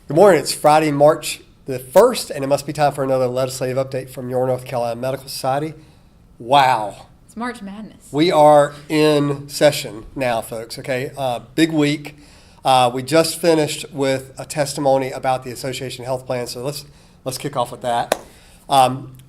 Good morning. It's Friday, March the 1st, and it must be time for another legislative update from your North Carolina Medical Society. Wow. It's March Madness. We are in session now, folks, okay? Big week. We just finished with a testimony about the Association Health Plan, so let's kick off with that.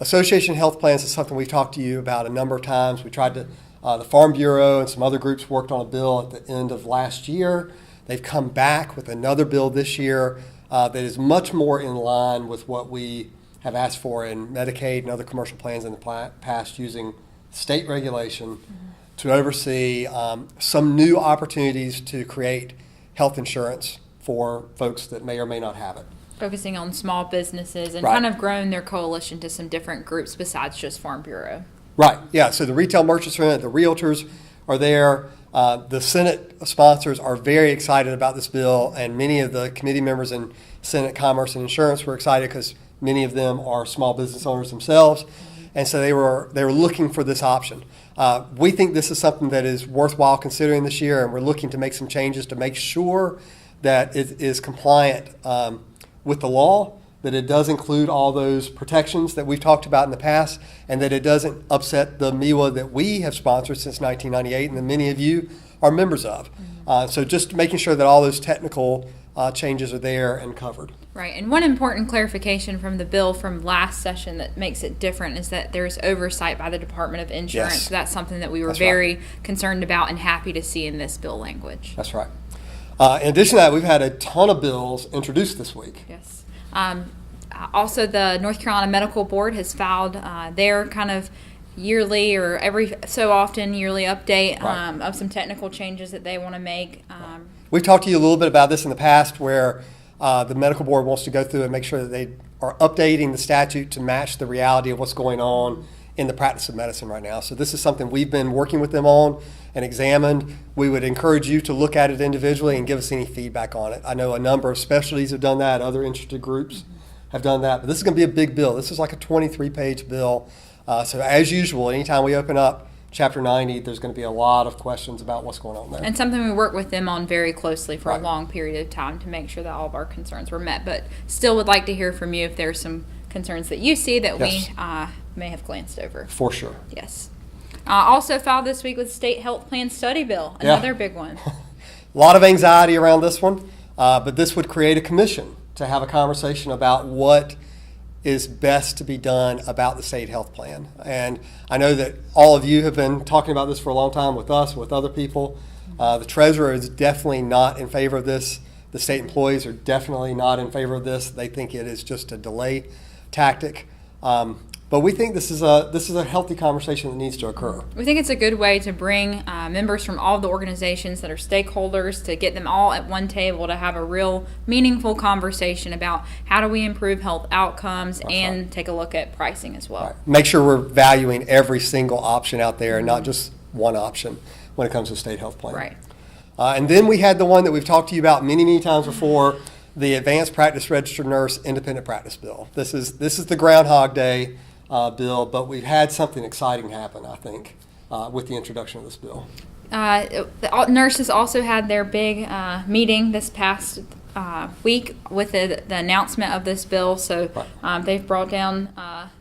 Association Health Plans is something we've talked to you about a number of times. We tried to, the Farm Bureau and some other groups worked on a bill at the end of last year. They've come back with another bill this year that is much more in line with what we have asked for in Medicaid and other commercial plans in the past, using state regulation to oversee some new opportunities to create health insurance for folks that may or may not have it. Focusing on small businesses and Right. kind of growing their coalition to some different groups besides just Farm Bureau. Right, yeah, so the retail merchants are in it, the realtors are there. The Senate sponsors are very excited about this bill, and many of the committee members in Senate Commerce and Insurance were excited because many of them are small business owners themselves, and so they were looking for this option. We think this is something that is worthwhile considering this year, and we're looking to make some changes to make sure that it is compliant with the law, that it does include all those protections that we've talked about in the past, and that it doesn't upset the MEWA that we have sponsored since 1998 and that many of you are members of. So just making sure that all those technical changes are there and covered. Right, and one important clarification from the bill from last session that makes it different is that there's oversight by the Department of Insurance. Yes. So that's something that we were That's very concerned about and happy to see in this bill language. That's right. In addition to that, we've had a ton of bills introduced this week. Yes. Also, the North Carolina Medical Board has filed their kind of yearly or every so often yearly update Right. of some technical changes that they want to make. We've talked to you a little bit about this in the past, where the medical board wants to go through and make sure that they are updating the statute to match the reality of what's going on in the practice of medicine right now. So this is something we've been working with them on and examined. We would encourage you to look at it individually and give us any feedback on it. I know a number of specialties have done that, other interested groups have done that, but this is going to be a big bill. This is like a 23-page bill. So as usual, anytime we open up Chapter 90, there's going to be a lot of questions about what's going on there. And something we work with them on very closely for Right. a long period of time to make sure that all of our concerns were met. But still would like to hear from you if there's some concerns that you see that Yes. we may have glanced over. For sure. Yes. Also filed this week with State Health Plan Study Bill, another big one. A lot of anxiety around this one, but this would create a commission to have a conversation about what is best to be done about the state health plan. And I know that all of you have been talking about this for a long time with us, with other people. The treasurer is definitely not in favor of this. The state employees are definitely not in favor of this. They think it is just a delay tactic. But we think this is a healthy conversation that needs to occur. We think it's a good way to bring members from all the organizations that are stakeholders, to get them all at one table to have a real meaningful conversation about how do we improve health outcomes and right. take a look at pricing as well. Right. Make sure we're valuing every single option out there and not just one option when it comes to state health plan. Right. And then we had the one that we've talked to you about many, many times before, the Advanced Practice Registered Nurse Independent Practice Bill. This is the Groundhog Day bill, but we've had something exciting happen, I think, with the introduction of this bill. The nurses also had their big meeting this past week with the announcement of this bill. So they've brought down a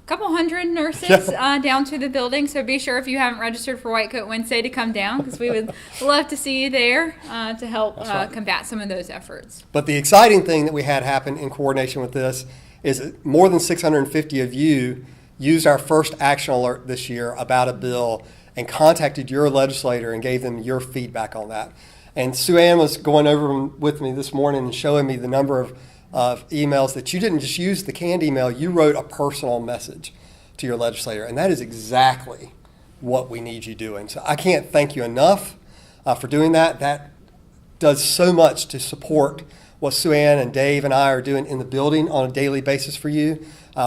couple hundred nurses down to the building. So be sure, if you haven't registered for White Coat Wednesday, to come down, because we would love to see you there to help combat some of those efforts. But the exciting thing that we had happen in coordination with this is that more than 650 of you used our first action alert this year about a bill and contacted your legislator and gave them your feedback on that. And Sue Ann was going over with me this morning and showing me the number of emails that you didn't just use the canned email, you wrote a personal message to your legislator. And that is exactly what we need you doing. So I can't thank you enough for doing that. That does so much to support what Sue Ann and Dave and I are doing in the building on a daily basis for you.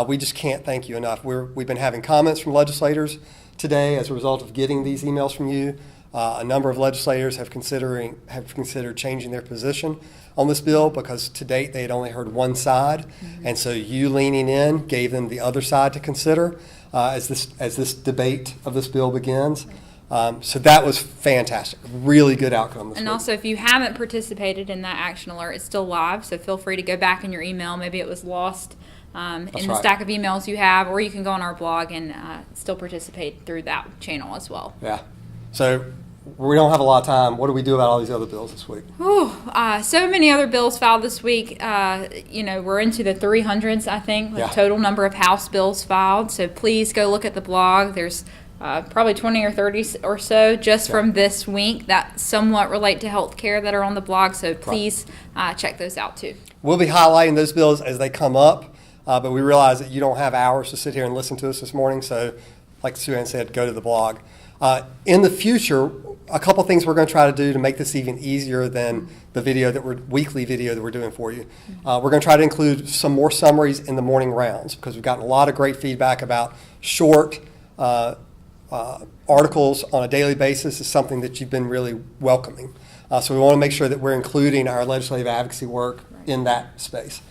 We just can't thank you enough. We've been having comments from legislators today as a result of getting these emails from you. A number of legislators have considered changing their position on this bill because to date they had only heard one side, and so you leaning in gave them the other side to consider as this debate of this bill begins. So that was fantastic. Really good outcome this And week. also, if you haven't participated in that action alert, it's still live, so feel free to go back in your email. Maybe it was lost in the right. stack of emails you have, or you can go on our blog and still participate through that channel as well. Yeah. So we don't have a lot of time. What do we do about all these other bills this week? So many other bills filed this week. We're into the 300s, I think, the Yeah. total number of House bills filed. So please go look at the blog. There's probably 20 or 30 or so just from this week that somewhat relate to health care that are on the blog. So please check those out too. We'll be highlighting those bills as they come up, but we realize that you don't have hours to sit here and listen to us this morning. So like Sue Ann said, go to the blog. In the future, a couple things we're going to try to do to make this even easier than the weekly video that we're doing for you. We're going to try to include some more summaries in the morning rounds because we've gotten a lot of great feedback about short articles on a daily basis is something that you've been really welcoming. So we want to make sure that we're including our legislative advocacy work in that space.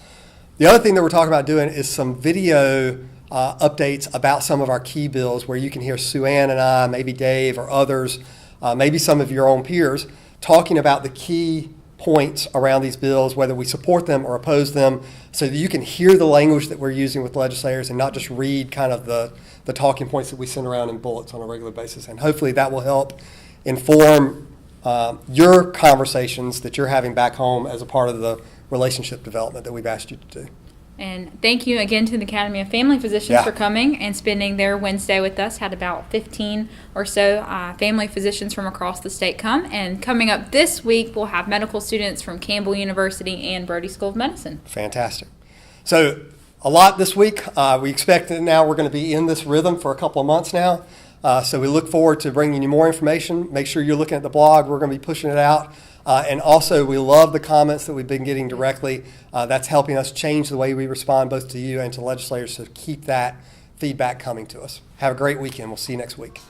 The other thing that we're talking about doing is some video updates about some of our key bills where you can hear Sue Ann and I, maybe Dave or others, maybe some of your own peers, talking about the key points around these bills, whether we support them or oppose them, so that you can hear the language that we're using with legislators and not just read kind of the talking points that we send around in bullets on a regular basis. And hopefully that will help inform your conversations that you're having back home as a part of the relationship development that we've asked you to do. And thank you again to the Academy of Family Physicians for coming and spending their Wednesday with us. Had about 15 or so family physicians from across the state come. And coming up this week, we'll have medical students from Campbell University and Brody School of Medicine. Fantastic. So a lot this week. We expect that now we're going to be in this rhythm for a couple of months now. So we look forward to bringing you more information. Make sure you're looking at the blog. We're going to be pushing it out. And also, we love the comments that we've been getting directly. That's helping us change the way we respond both to you and to legislators. So keep that feedback coming to us. Have a great weekend. We'll see you next week.